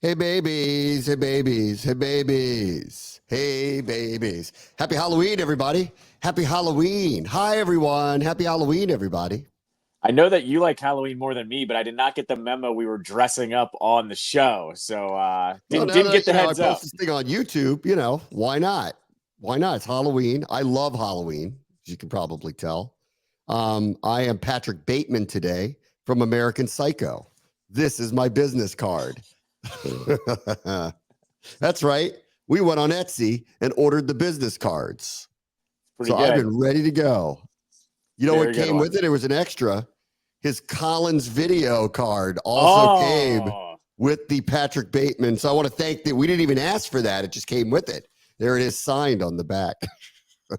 Hey babies, hey babies, hey babies, hey babies. Happy Halloween, everybody. Happy Halloween. Hi, everyone. Happy Halloween, everybody. I know that you like Halloween more than me, but I did not get the memo we were dressing up on the show. So Well, didn't now didn't that get the I heads post up. this thing on YouTube, why not? Why not? It's Halloween. I love Halloween, as you can probably tell. I am Patrick Bateman today from American Psycho. This is my business card. That's right. We went on Etsy and ordered the business cards. Pretty So I've good. been ready to go. You know what Very good came one. with it? It was an extra. His Collins video card also came Oh, with the Patrick Bateman. So I want to thank that. We didn't even ask for that. It just came with it. There it is signed on the back.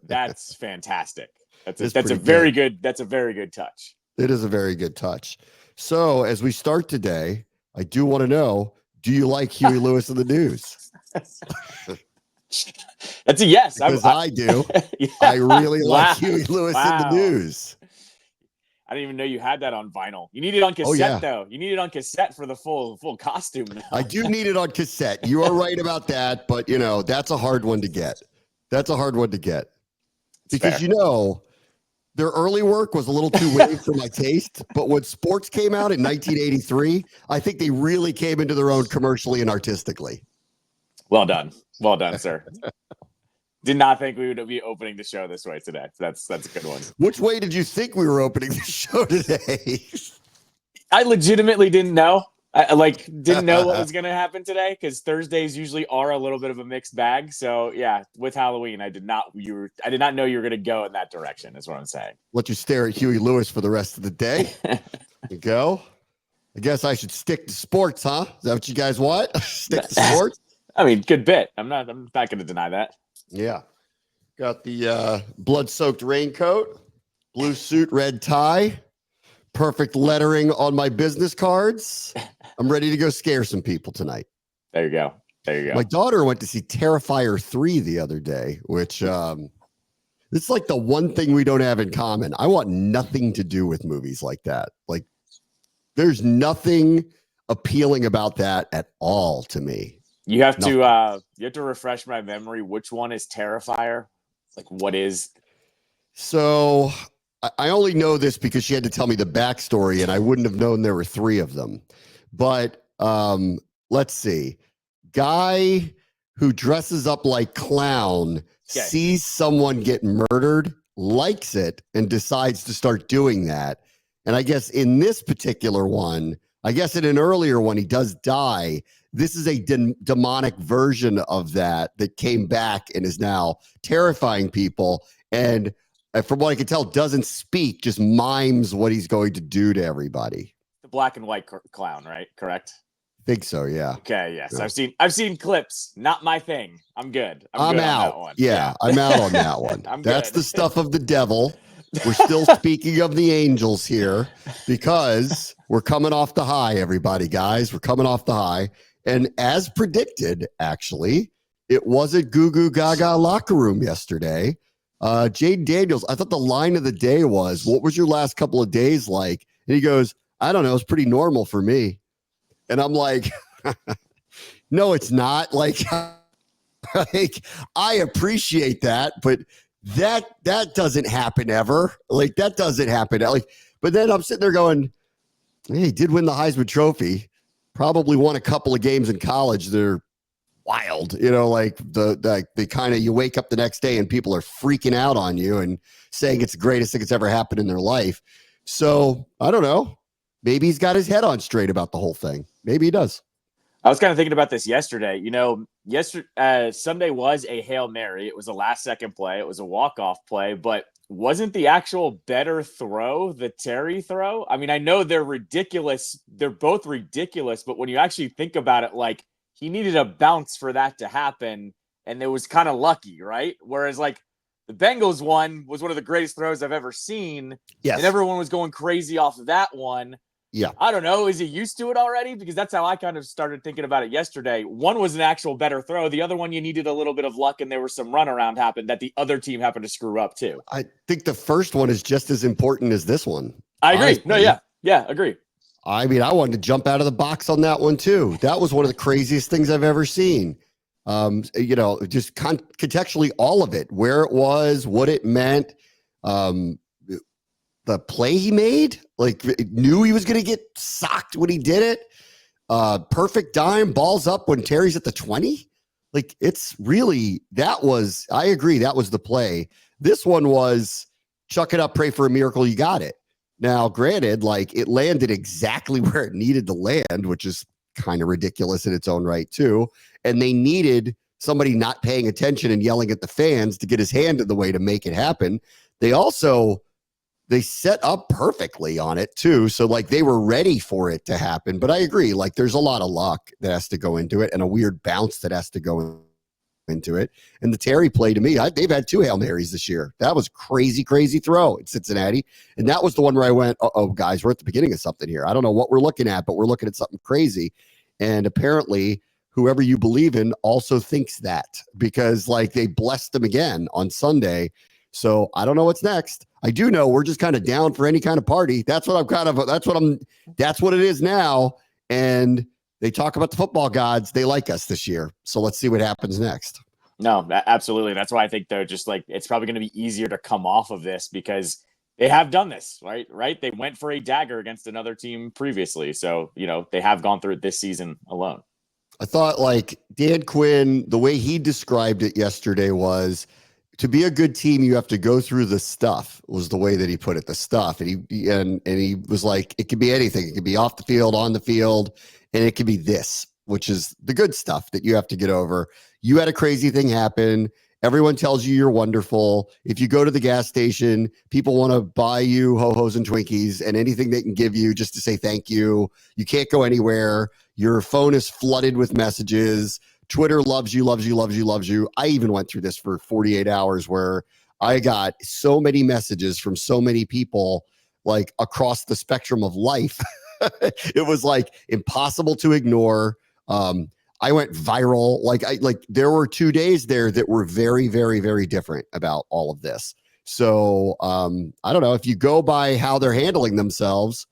that's fantastic. That's a It's that's a pretty very good. good that's a very good touch. It is a very good touch. So as we start today, I do want to know, do you like Huey Lewis in the news? That's a yes. Because I do. I Yeah. really like Wow. Huey Lewis in the Wow. news. I didn't even know you had that on vinyl. You need it on Oh cassette yeah. though. You need it on cassette for the full costume I though. do need it on cassette. You are right about that, but that's a hard one to get. That's a hard one to get It's because fair. their early work was a little too wave for my taste, but when sports came out in 1983, I think they really came into their own commercially and artistically. Well done. Well done, sir. Did not think we would be opening the show this way today. That's a good one. Which way did you think we were opening the show today? I legitimately didn't know. I didn't know what was going to happen today because Thursdays usually are a little bit of a mixed bag. So yeah, with Halloween, I did not know you were going to go in that direction. Is what I'm saying. Let you stare at Huey Lewis for the rest of the day. There you go. I guess I should stick to sports, huh? Is that what you guys want? Stick to sports? I mean, good bit. I'm not going to deny that. Yeah. Got the blood-soaked raincoat, blue suit, red tie, perfect lettering on my business cards. I'm ready to go scare some people tonight. There you go. There you go. My daughter went to see Terrifier 3 the other day, which it's like the one thing we don't have in common. I want nothing to do with movies like that. Like, there's nothing appealing about that at all to me. You have Nothing. to refresh my memory. Which one is Terrifier? Like, what is? So I only know this because she had to tell me the backstory, and I wouldn't have known there were three of them. But let's see. Guy who dresses up like clown sees someone get murdered, likes it, and decides to start doing that. And I guess in this particular one, I guess in an earlier one, he does die. This is a demonic version of that came back and is now terrifying people. And from what I can tell, doesn't speak, just mimes what he's going to do to everybody. The black and white clown, right? Correct. Think so, yeah. Okay, yes. Yeah. I've seen clips. Not my thing. I'm good. I'm good out. On that one. Yeah, I'm out on that one. That's the stuff of the devil. We're still speaking of the angels here because we're coming off the high, everybody, guys. We're coming off the high. And as predicted, actually, it was a goo goo gaga locker room yesterday. Jayden Daniels, I thought the line of the day was, what was your last couple of days like? And he goes, I don't know. It's pretty normal for me. And I'm like, no, it's not. Like I appreciate that, but that doesn't happen ever. Like that doesn't happen. But then I'm sitting there going, hey, he did win the Heisman Trophy. Probably won a couple of games in college. They're wild, like the kind of, you wake up the next day and people are freaking out on you and saying it's the greatest thing that's ever happened in their life. So I don't know. Maybe he's got his head on straight about the whole thing. Maybe he does. I was kind of thinking about this yesterday. Sunday was a Hail Mary. It was a last-second play. It was a walk-off play, but wasn't the actual better throw the Terry throw? I mean, I know they're ridiculous. They're both ridiculous, but when you actually think about it, like, he needed a bounce for that to happen, and it was kind of lucky, right? Whereas, like, the Bengals one was one of the greatest throws I've ever seen, and everyone was going crazy off of that one. Yeah. I don't know. Is he used to it already? Because that's how I kind of started thinking about it yesterday. One was an actual better throw. The other one, you needed a little bit of luck, and there was some runaround happened that the other team happened to screw up too. I think the first one is just as important as this one. I agree. No, yeah. Yeah, agree. I mean, I wanted to jump out of the box on that one too. That was one of the craziest things I've ever seen. Just contextually all of it, where it was, what it meant, the play he made, like knew he was going to get socked when he did it. Perfect dime, balls up when Terry's at the 20. Like it's really, I agree. That was the play. This one was chuck it up, pray for a miracle. You got it. Now, granted, like it landed exactly where it needed to land, which is kind of ridiculous in its own right too. And they needed somebody not paying attention and yelling at the fans to get his hand in the way to make it happen. They set up perfectly on it too. So like they were ready for it to happen. But I agree, like there's a lot of luck that has to go into it and a weird bounce that has to go into it. And the Terry play to me, they've had 2 Hail Marys this year. That was crazy throw at Cincinnati. And that was the one where I went, oh guys, we're at the beginning of something here. I don't know what we're looking at, but we're looking at something crazy. And apparently whoever you believe in also thinks that, because like they blessed them again on Sunday. So I don't know what's next. I do know we're just kind of down for any kind of party. That's what it is now. And they talk about the football gods. They like us this year. So let's see what happens next. No, absolutely. That's why I think they're just like, it's probably going to be easier to come off of this because they have done this, right? They went for a dagger against another team previously. So, they have gone through it this season alone. I thought like Dan Quinn, the way he described it yesterday was, to be a good team, you have to go through the stuff, was the way that he put it, the stuff. And he was like, it could be anything. It could be off the field, on the field, and it could be this, which is the good stuff that you have to get over. You had a crazy thing happen. Everyone tells you you're wonderful. If you go to the gas station, people want to buy you ho-hos and Twinkies and anything they can give you just to say thank you. You can't go anywhere. Your phone is flooded with messages. Twitter loves you. I even went through this for 48 hours where I got so many messages from so many people, like across the spectrum of life. It was like impossible to ignore. I went viral. Like there were 2 days there that were very, very, very different about all of this. So I don't know, if you go by how they're handling themselves,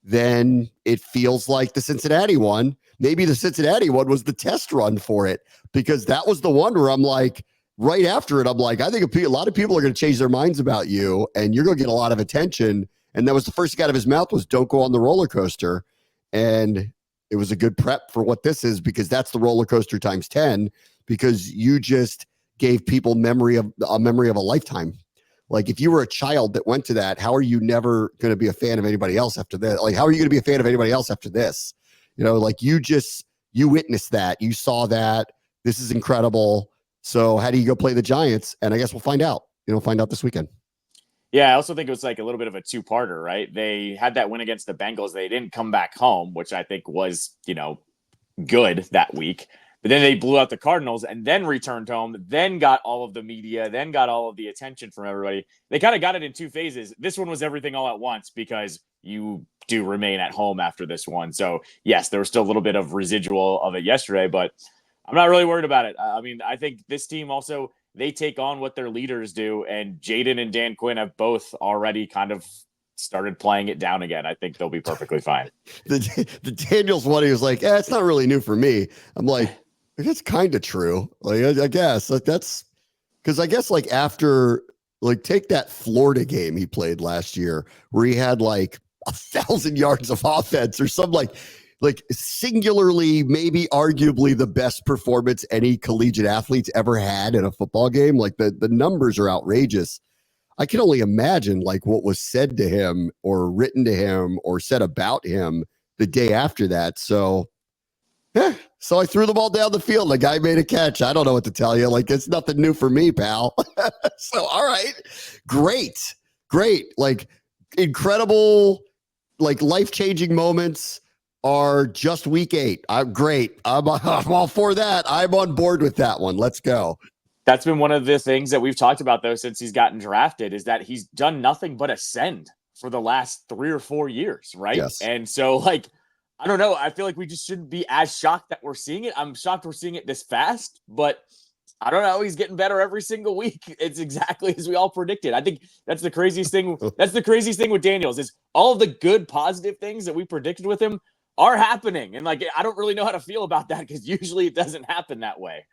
then it feels like the Cincinnati one. Maybe the Cincinnati one was the test run for it, because that was the one where I'm like, right after it, I'm like, I think a lot of people are going to change their minds about you and you're going to get a lot of attention. And that was the first thing out of his mouth was, don't go on the roller coaster. And it was a good prep for what this is, because that's the roller coaster times 10, because you just gave people a memory of a lifetime. Like if you were a child that went to that, how are you never going to be a fan of anybody else after that? Like, how are you going to be a fan of anybody else after this? Like you witnessed that, you saw that. This is incredible. So how do you go play the Giants? And I guess we'll find out, this weekend. Yeah, I also think it was like a little bit of a two-parter, right? They had that win against the Bengals. They didn't come back home, which I think was, good that week. But then they blew out the Cardinals and then returned home, then got all of the media, then got all of the attention from everybody. They kind of got it in 2 phases. This one was everything all at once because you do remain at home after this one. So, yes, there was still a little bit of residual of it yesterday, but I'm not really worried about it. I mean, I think this team also, they take on what their leaders do, and Jayden and Dan Quinn have both already kind of started playing it down again. I think they'll be perfectly fine. The Daniels one, he was like, it's not really new for me. I'm like, that's kind of true. Like, I guess that's because I guess like after, like, take that Florida game he played last year where he had like 1,000 yards of offense or some like singularly, maybe arguably the best performance any collegiate athlete's ever had in a football game. Like the numbers are outrageous. I can only imagine like what was said to him or written to him or said about him the day after that. So so I threw the ball down the field. The guy made a catch. I don't know what to tell you. Like, it's nothing new for me, pal. So, all right. Great. Like, incredible, like, life-changing moments are just week 8. Great. I'm all for that. I'm on board with that one. Let's go. That's been one of the things that we've talked about, though, since he's gotten drafted, is that he's done nothing but ascend for the last 3 or 4 years, right? Yes. And so, like, I don't know. I feel like we just shouldn't be as shocked that we're seeing it. I'm shocked we're seeing it this fast, but I don't know. He's getting better every single week. It's exactly as we all predicted. I think that's the craziest thing. That's the craziest thing with Daniels is all of the good, positive things that we predicted with him are happening. And like, I don't really know how to feel about that because usually it doesn't happen that way.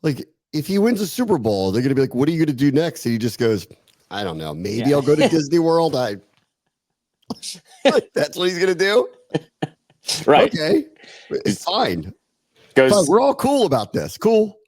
Like, if he wins a Super Bowl, they're going to be like, what are you going to do next? And he just goes, I don't know. Maybe I'll go to Disney World. That's what he's going to do? Right. Okay. It's fine. Goes, we're all cool about this. Cool.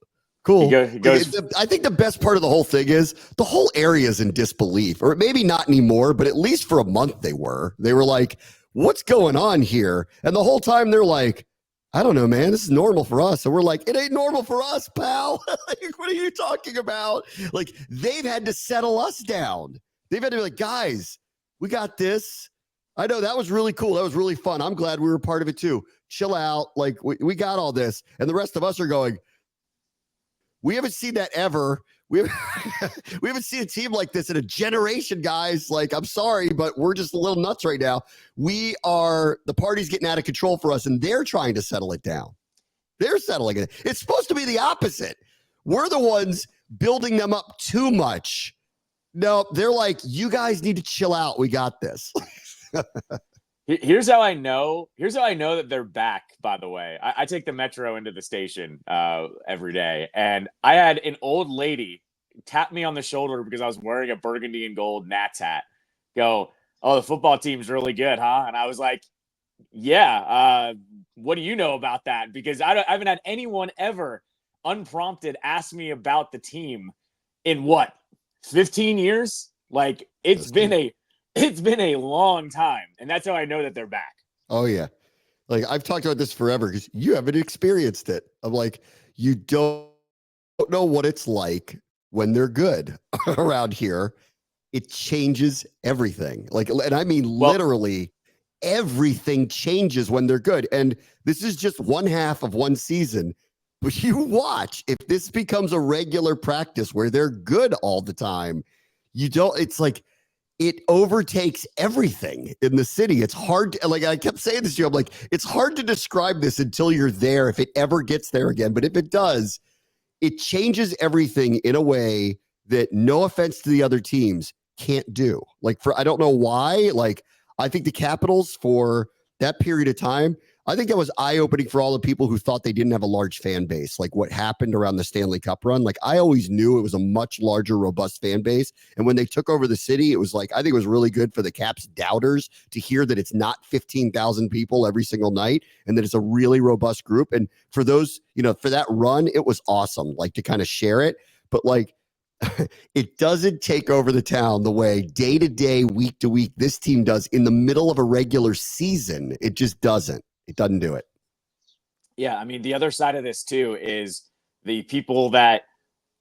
He goes, I think the best part of the whole thing is the whole area is in disbelief, or maybe not anymore, but at least for a month they were. They were like, what's going on here? And the whole time they're like, I don't know, man. This is normal for us. And we're like, it ain't normal for us, pal. Like, what are you talking about? Like, they've had to settle us down. They've had to be like, guys, we got this. I know that was really cool. That was really fun. I'm glad we were part of it too. Chill out. Like, we got all this. And the rest of us are going, we haven't seen that ever. We haven't seen a team like this in a generation, guys. Like, I'm sorry, but we're just a little nuts right now. The party's getting out of control for us, and they're trying to settle it down. They're settling it. It's supposed to be the opposite. We're the ones building them up too much. No, they're like, you guys need to chill out. We got this. Here's how I know that they're back, by the way. I take the Metro into the station every day, and I had an old lady tap me on the shoulder because I was wearing a burgundy and gold Nats hat. Go, oh, the football team's really good, huh? And I was like, yeah, what do you know about that? Because I haven't had anyone ever unprompted ask me about the team in 15 years? Like, it's been a long time, and that's how I know that they're back. Oh, yeah. Like, I've talked about this forever because you haven't experienced it. I'm like, you don't know what it's like when they're good around here. It changes everything. Like, and I mean, literally everything changes when they're good. And this is just one half of one season. But you watch, if this becomes a regular practice where they're good all the time, it's like, it overtakes everything in the city. It's hard to, like, I kept saying this to you. I'm like, it's hard to describe this until you're there, if it ever gets there again. But if it does, it changes everything in a way that, no offense to the other teams, can't do. Like, I don't know why. Like, I think the Capitals, for that period of time, I think that was eye-opening for all the people who thought they didn't have a large fan base. Like, what happened around the Stanley Cup run. Like, I always knew it was a much larger, robust fan base. And when they took over the city, it was like, I think it was really good for the Caps doubters to hear that it's not 15,000 people every single night and that it's a really robust group. And for those, for that run, it was awesome, like, to kind of share it. But like, it doesn't take over the town the way day to day, week to week, this team does in the middle of a regular season. It just doesn't. It doesn't do it. Yeah, I mean, the other side of this too is the people that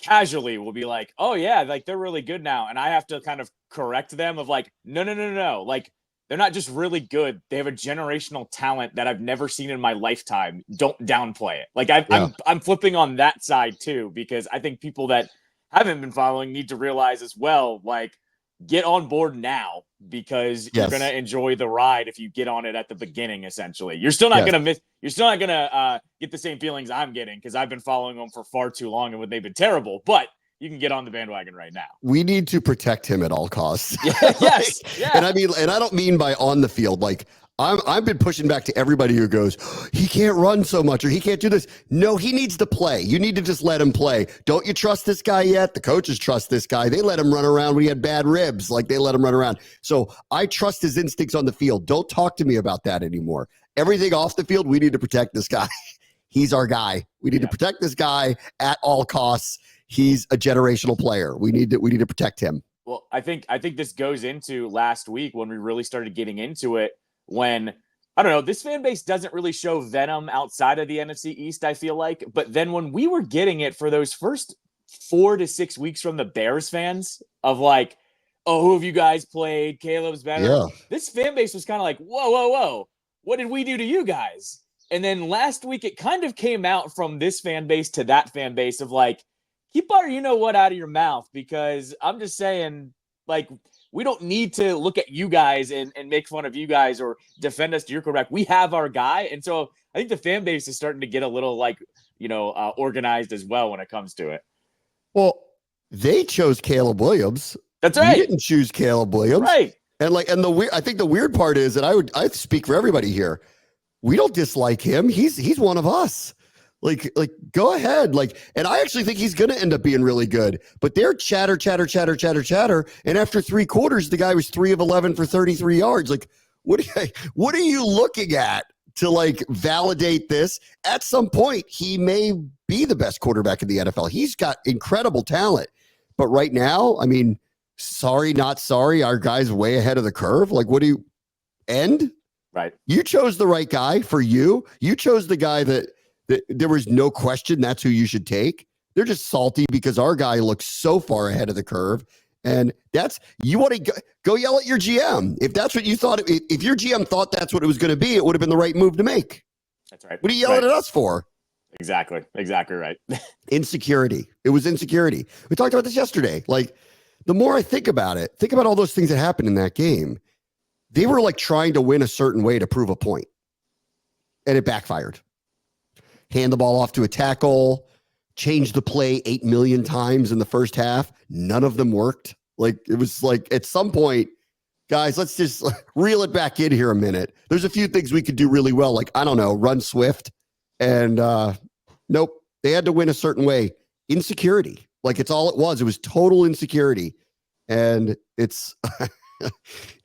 casually will be like, oh yeah, like, they're really good now. And I have to kind of correct them of like, no. Like, they're not just really good. They have a generational talent that I've never seen in my lifetime. Don't downplay it. Like, I'm flipping on that side too, because I think people that haven't been following need to realize as well, like, get on board now, because you're going to enjoy the ride if you get on it at the beginning. Essentially, you're still not going to get the same feelings I'm getting, because I've been following them for far too long and they've been terrible, but you can get on the bandwagon right now. We need to protect him at all costs. Yes. Yeah. And I don't mean by on the field. Like, I've been pushing back to everybody who goes, he can't run so much or he can't do this. No, he needs to play. You need to just let him play. Don't you trust this guy yet? The coaches trust this guy. They let him run around when he had bad ribs. Like, they let him run around. So I trust his instincts on the field. Don't talk to me about that anymore. Everything off the field, we need to protect this guy. He's our guy. We need to protect this guy at all costs. He's a generational player. We need to protect him. Well, I think this goes into last week when we really started getting into it, when, I don't know, this fan base doesn't really show venom outside of the NFC East, I feel like. But then when we were getting it for those first 4 to 6 weeks from the Bears fans of like, oh, who have you guys played? Caleb's better. Yeah. This fan base was kind of like, whoa. What did we do to you guys? And then last week, it kind of came out from this fan base to that fan base of like, keep our you-know-what out of your mouth, because I'm just saying, like, we don't need to look at you guys and make fun of you guys or defend us to your quarterback. We have our guy. And so I think the fan base is starting to get a little like, organized as well when it comes to it. Well, they chose Caleb Williams. That's We right. didn't choose Caleb Williams. Right. And I think the weird part is that I speak for everybody here. We don't dislike him. He's one of us. Like, go ahead. And I actually think he's going to end up being really good. But they're chatter. And after 3 quarters, the guy was 3 of 11 for 33 yards. Like, what are you looking at to validate this? At some point, he may be the best quarterback in the NFL. He's got incredible talent. But right now, I mean, sorry, not sorry. Our guy's way ahead of the curve. What do you end? Right. You chose the right guy for you. You chose the guy that there was no question that's who you should take. They're just salty because our guy looks so far ahead of the curve. And you want to go yell at your GM. If that's what you thought, if your GM thought that's what it was going to be, it would have been the right move to make. That's right. What are you yelling at us for? Exactly right. Insecurity. It was insecurity. We talked about this yesterday. The more I think about it, think about all those things that happened in that game. They were trying to win a certain way to prove a point. And it backfired. Hand the ball off to a tackle, change the play 8 million times in the first half. None of them worked. It was at some point, guys, let's just reel it back in here a minute. There's a few things we could do really well. I don't know, run swift. And nope, they had to win a certain way. Insecurity. It's all it was. It was total insecurity. And it's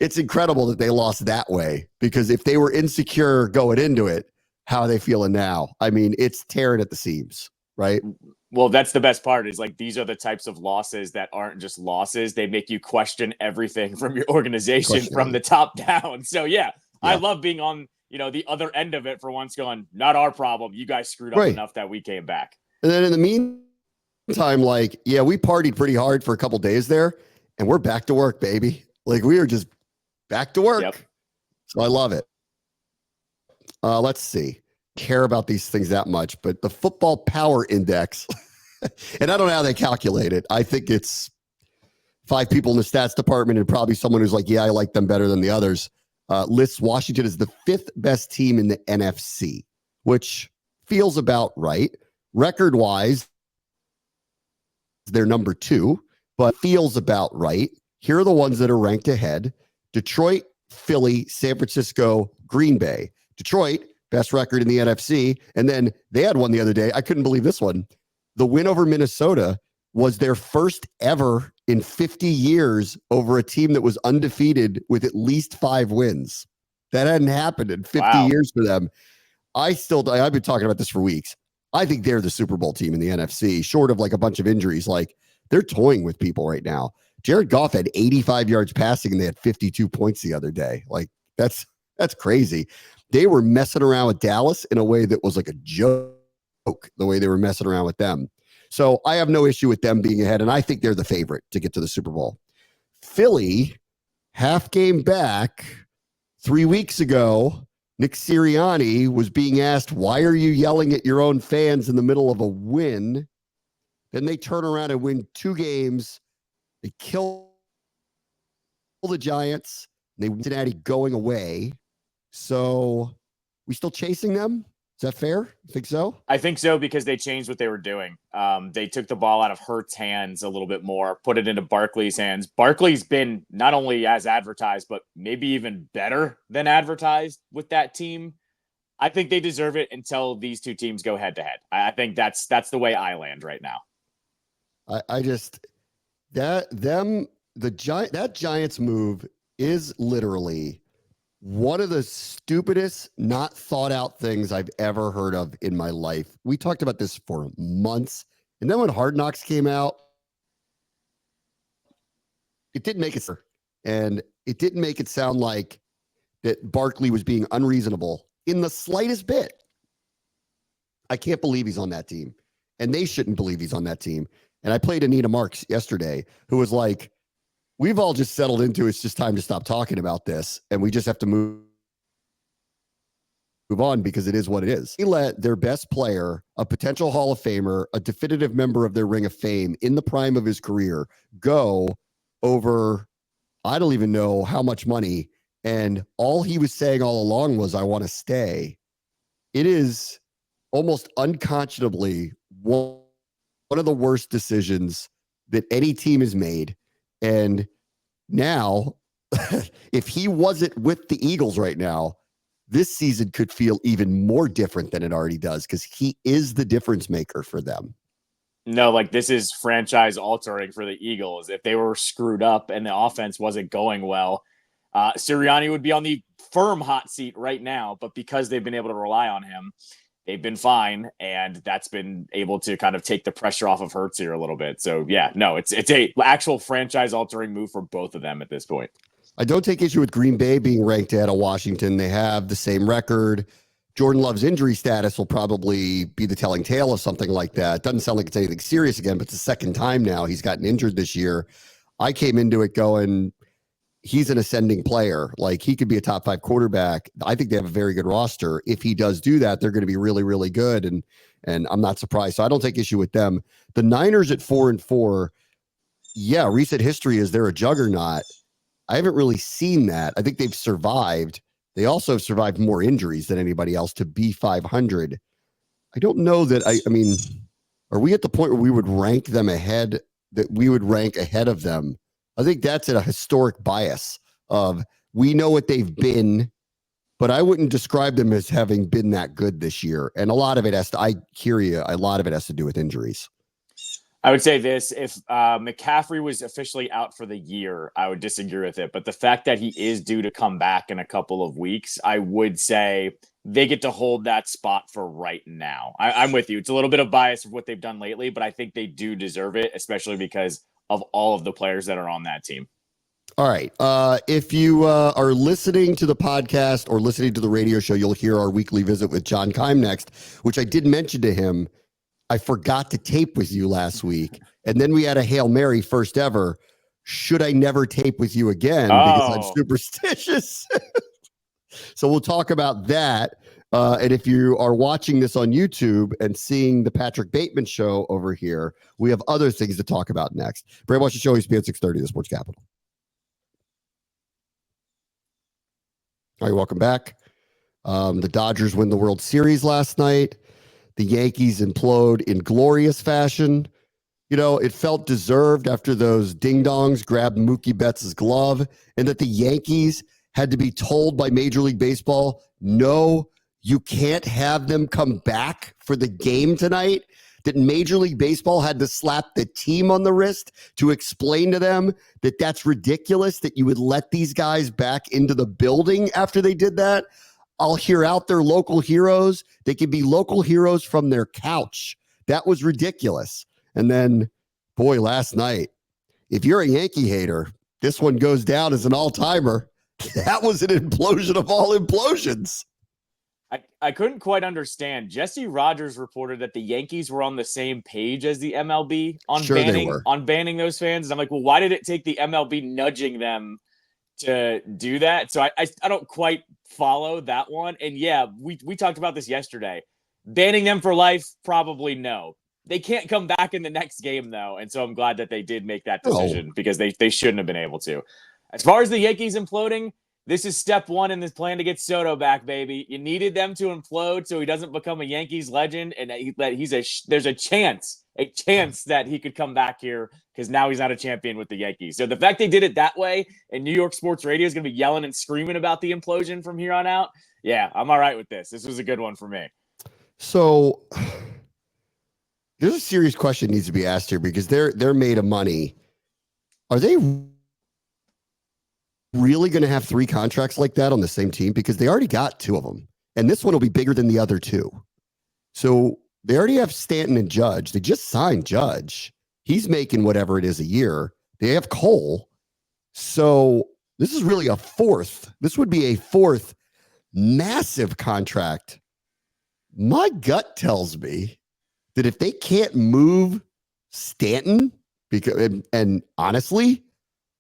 it's incredible that they lost that way, because if they were insecure going into it, how are they feeling now? I mean, it's tearing at the seams, right? Well, that's the best part is these are the types of losses that aren't just losses. They make you question everything from your organization from the top down. So yeah, I love being on, the other end of it for once, going, not our problem. You guys screwed up enough that we came back. And then in the meantime, we partied pretty hard for a couple days there, and we're back to work, baby. We are just back to work. Yep. So I love it. Let's see. Care about these things that much, but the football power index, and I don't know how they calculate it. I think it's 5 people in the stats department and probably someone who's I like them better than the others. Lists Washington as the 5th best team in the NFC, which feels about right. Record-wise, they're number 2, but feels about right. Here are the ones that are ranked ahead: Detroit, Philly, San Francisco, Green Bay. Detroit, best record in the NFC. And then they had one the other day. I couldn't believe this one. The win over Minnesota was their first ever in 50 years over a team that was undefeated with at least 5 wins. That hadn't happened in 50 years for them. I've been talking about this for weeks. I think they're the Super Bowl team in the NFC, short of a bunch of injuries. They're toying with people right now. Jared Goff had 85 yards passing and they had 52 points the other day. That's crazy. They were messing around with Dallas in a way that was a joke, the way they were messing around with them. So I have no issue with them being ahead, and I think they're the favorite to get to the Super Bowl. Philly, half game back 3 weeks ago, Nick Sirianni was being asked, why are you yelling at your own fans in the middle of a win? Then they turn around and win 2 games. They kill the Giants. They win Cincinnati going away. So we still chasing them? Is that fair? You think so? I think so, because they changed what they were doing. They took the ball out of Hurts' hands a little bit more, put it into Barkley's hands. Barkley's been not only as advertised, but maybe even better than advertised with that team. I think they deserve it until these 2 teams go head to head. I think that's the way I land right now. That Giants move is literally one of the stupidest, not thought out things I've ever heard of in my life. We talked about this for months. And then when Hard Knocks came out, it didn't make it, and it didn't make it sound like that Barkley was being unreasonable in the slightest bit. I can't believe he's on that team, and they shouldn't believe he's on that team. And I played Anita Marks yesterday, who was like, we've all just settled into it's just time to stop talking about this, and we just have to move on because it is what it is. They let their best player, a potential Hall of Famer, a definitive member of their Ring of Fame in the prime of his career, go over, I don't even know how much money. And all he was saying all along was, I want to stay. it is almost unconscionably one of the worst decisions that any team has made. And now, if he wasn't with the Eagles right now, this season could feel even more different than it already does because he is the difference maker for them. No, like this is franchise altering for the Eagles. If they were screwed up and the offense wasn't going well, Sirianni would be on the firm hot seat right now. But because they've been able to rely on him, they've been fine, and that's been able to kind of take the pressure off of Hurts here a little bit. So yeah, no, it's a actual franchise altering move for both of them at this point. I don't take issue with Green Bay being ranked ahead of Washington. They have the same record. Jordan Love's injury status will probably be the telling tale of something like that. Doesn't sound like it's anything serious again, but it's the second time now he's gotten injured this year. I came into it going, he's an ascending player. Like, he could be a top 5 quarterback. I think they have a very good roster. If he does do that, they're going to be really, really good. And I'm not surprised. So I don't take issue with them. The Niners at 4-4. Yeah. Recent history is they're a juggernaut. I haven't really seen that. I think they've survived. They also have survived more injuries than anybody else to be 500. I don't know that. I mean, are we at the point where we would rank them ahead, that we would rank ahead of them? I think that's a historic bias of, we know what they've been, but I wouldn't describe them as having been that good this year. And a lot of it has to, I hear you, a lot of it has to do with injuries. I would say this, if McCaffrey was officially out for the year, I would disagree with it. But the fact that he is due to come back in a couple of weeks, I would say they get to hold that spot for right now. I'm with you. It's a little bit of bias of what they've done lately, but I think they do deserve it, especially because of all of the players that are on that team. All right. If you are listening to the podcast or listening to the radio show, you'll hear our weekly visit with John Keim next, which I did mention to him. I forgot to tape with you last week. And then we had a Hail Mary, first ever. Should I never tape with you again? Because I'm superstitious. So we'll talk about that. And if you are watching this on YouTube and seeing the Patrick Bateman show over here, we have other things to talk about next. Bray Washington Show, ESPN 630, the Sports Capital. All right, welcome back. The Dodgers win the World Series last night. The Yankees implode in glorious fashion. You know, it felt deserved after those ding-dongs grabbed Mookie Betts' glove, and that the Yankees had to be told by Major League Baseball, no, you can't have them come back for the game tonight. That Major League Baseball had to slap the team on the wrist to explain to them that that's ridiculous, that you would let these guys back into the building after they did that. I'll hear out their local heroes. They can be local heroes from their couch. That was ridiculous. And then, boy, last night, if you're a Yankee hater, this one goes down as an all-timer. That was an implosion of all implosions. I couldn't quite understand. Jesse Rogers reported that the Yankees were on the same page as the MLB on banning those fans. And I'm like, well, why did it take the MLB nudging them to do that? So I don't quite follow that one. And yeah, we talked about this yesterday. Banning them for life, probably no. They can't come back in the next game, though. And so I'm glad that they did make that decision because they shouldn't have been able to. As far as the Yankees imploding, this is step one in this plan to get Soto back, baby. You needed them to implode so he doesn't become a Yankees legend, and there's a chance that he could come back here because now he's not a champion with the Yankees. So the fact they did it that way, and New York sports radio is going to be yelling and screaming about the implosion from here on out, yeah, I'm all right with this. This was a good one for me. So there's a serious question needs to be asked here because they're made of money. Are they really going to have 3 contracts like that on the same team? Because they already got 2 of them, and this one will be bigger than the other 2. So they already have Stanton and Judge. They just signed Judge. He's making whatever it is a year. They have Cole. So this is really a 4th. This would be a 4th massive contract. My gut tells me that if they can't move Stanton, because and honestly,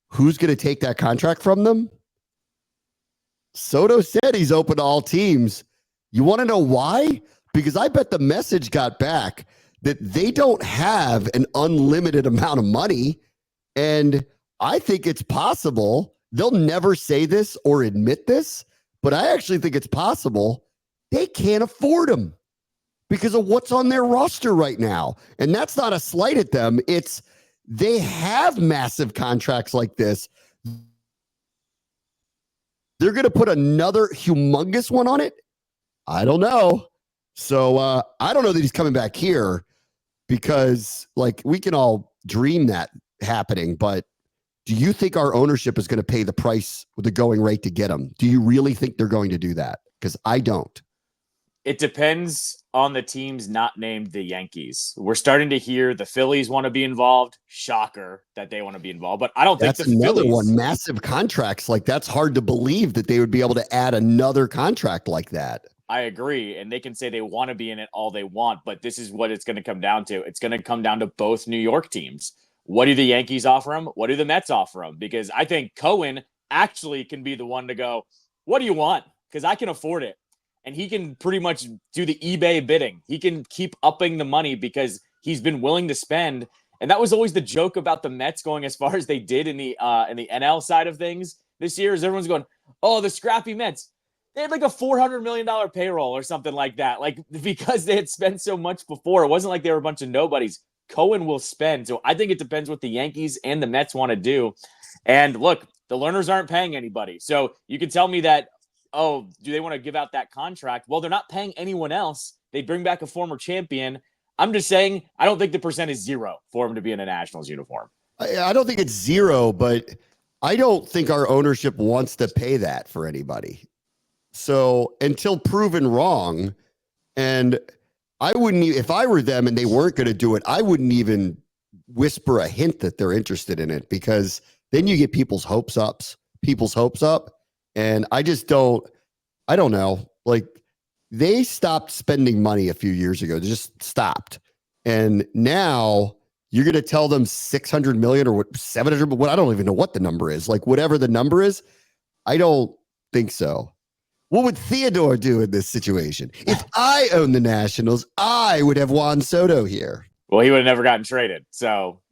who's going to take that contract from them? Soto said he's open to all teams. You want to know why? Because I bet the message got back that they don't have an unlimited amount of money. And I think it's possible. They'll never say this or admit this, but I actually think it's possible They can't afford him because of what's on their roster right now. And that's not a slight at them. It's they have massive contracts like this. They're going to put another humongous one on it. I don't know. So I don't know that he's coming back here because like we can all dream that happening. But do you think our ownership is going to pay the price with the going rate to get him? Do you really think they're going to do that? Because I don't. It depends on the teams not named the Yankees. We're starting to hear the Phillies want to be involved. Shocker that they want to be involved, but I don't think that's the another Phillies... one. Massive contracts. Like that's hard to believe that they would be able to add another contract like that. I agree. And they can say they want to be in it all they want, but this is what it's going to come down to. It's going to come down to both New York teams. What do the Yankees offer them? What do the Mets offer them? Because I think Cohen actually can be the one to go, what do you want? Because I can afford it. And he can pretty much do the eBay bidding. He can keep upping the money because he's been willing to spend. And that was always the joke about the Mets going as far as they did in the NL side of things this year. Is everyone's going, oh, the scrappy Mets. They had like a $400 million payroll or something like that. Like because they had spent so much before. It wasn't like they were a bunch of nobodies. Cohen will spend. So I think it depends what the Yankees and the Mets want to do. And look, the Lerners aren't paying anybody. So you can tell me that, oh, do they want to give out that contract? Well, they're not paying anyone else. They bring back a former champion. I'm just saying, I don't think the percent is zero for him to be in a Nationals uniform. I don't think it's zero, but I don't think our ownership wants to pay that for anybody. So until proven wrong, and I wouldn't, if I were them and they weren't going to do it, I wouldn't even whisper a hint that they're interested in it because then you get people's hopes up. And I don't know. Like they stopped spending money a few years ago. They just stopped. And now you're going to tell them 600 million or what 700, but what I don't even know what the number is. Like whatever the number is, I don't think so. What would Theodore do in this situation? If I owned the Nationals, I would have Juan Soto here. Well, he would have never gotten traded. So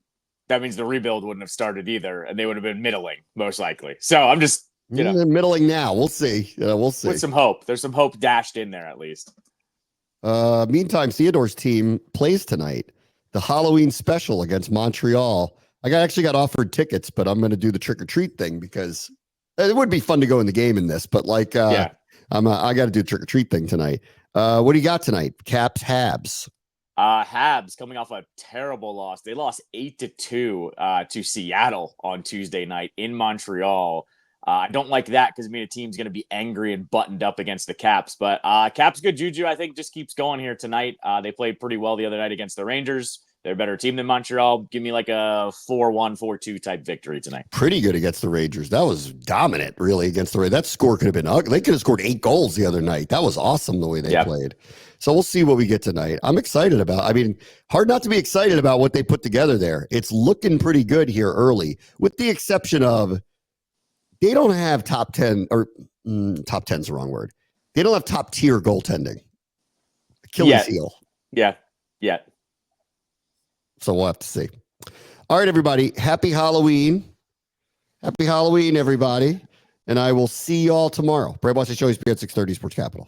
that means the rebuild wouldn't have started either. And they would have been middling, most likely. So I'm just, they're middling now. We'll see. We'll see. With some hope. There's some hope dashed in there at least. Meantime, Theodore's team plays tonight. The Halloween special against Montreal. I actually got offered tickets, but I'm going to do the trick or treat thing because it would be fun to go in the game in this. But I got to do the trick or treat thing tonight. What do you got tonight? Caps, Habs. Habs coming off a terrible loss. They lost 8-2 to Seattle on Tuesday night in Montreal. I don't like that because a team's going to be angry and buttoned up against the Caps. But Caps good juju, I think, just keeps going here tonight. They played pretty well the other night against the Rangers. They're a better team than Montreal. Give me like a 4-1, 4-2 type victory tonight. Pretty good against the Rangers. That was dominant, really, against the Rangers. That score could have been ugly. They could have scored 8 goals the other night. That was awesome the way they played. So we'll see what we get tonight. I'm excited about. Hard not to be excited about what they put together there. It's looking pretty good here early, with the exception of they don't have top 10 or top 10 is the wrong word. They don't have top tier goaltending. Achilles heel. Yeah. So we'll have to see. All right, everybody. Happy Halloween. Happy Halloween, everybody. And I will see you all tomorrow. Brad Watson Show, ESPN 630 Sports Capital.